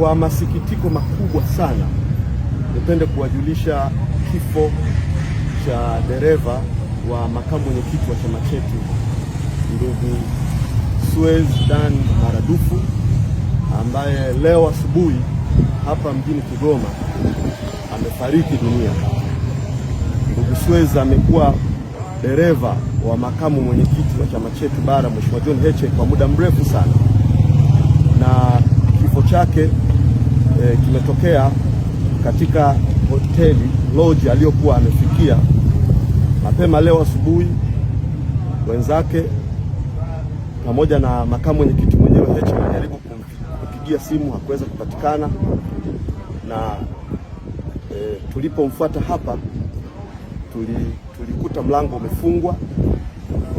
Kwa masikitiko makubwa sana, nipende kuwajulisha kifo cha dereva wa makamu mwenyekiti wa chama chetu ndugu Suez Dan Maradufu, ambaye leo asubuhi hapa mjini Kigoma amefariki dunia. Ndugu Suez amekuwa dereva wa makamu mwenyekiti wa chama chetu bara Mheshimiwa John Heche kwa muda mrefu sana, na kifo chake kimetokea katika hoteli lodge aliyokuwa amefikia mapema leo asubuhi. Wenzake pamoja na makamu mwenyekiti mwenyewe Heche walijaribu kumpigia simu, hakuweza kupatikana, na tulipomfuata hapa tulikuta mlango umefungwa,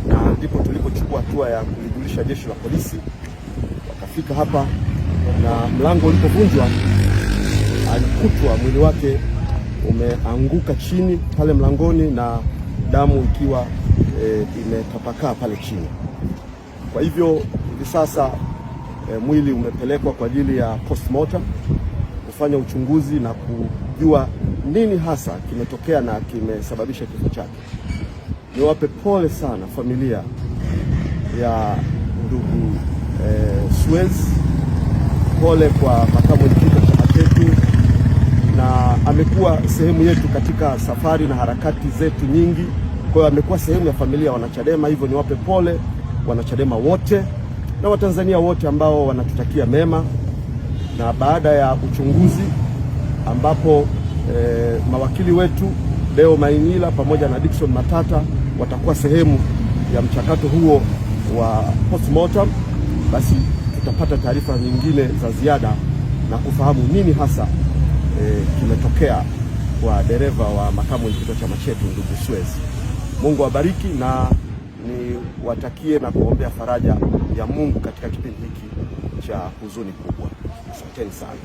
na ndipo tulipochukua hatua ya kulijulisha jeshi la polisi. Wakafika hapa na mlango ulipovunjwa, alikutwa mwili wake umeanguka chini pale mlangoni na damu ikiwa imetapakaa pale chini. Kwa hivyo hivi sasa mwili umepelekwa kwa ajili ya postmortem kufanya uchunguzi na kujua nini hasa kimetokea na kimesababisha kifo chake. Niwape pole sana familia ya ndugu Suez, pole kwa makamu mwenyekiti wa chama chetu, na amekuwa sehemu yetu katika safari na harakati zetu nyingi. Kwa hiyo amekuwa sehemu ya familia ya wanachadema. Hivyo niwape pole wanachadema wote na Watanzania wote ambao wanatutakia mema. Na baada ya uchunguzi ambapo mawakili wetu Deo Mainila pamoja na Dickson Matata watakuwa sehemu ya mchakato huo wa postmortem, basi tutapata taarifa nyingine za ziada na kufahamu nini hasa kimetokea kwa dereva wa makamu mwenyekiti wa chama chetu ndugu Suez. Mungu awabariki na niwatakie na kuombea faraja ya Mungu katika kipindi hiki cha huzuni kubwa. Asanteni sana.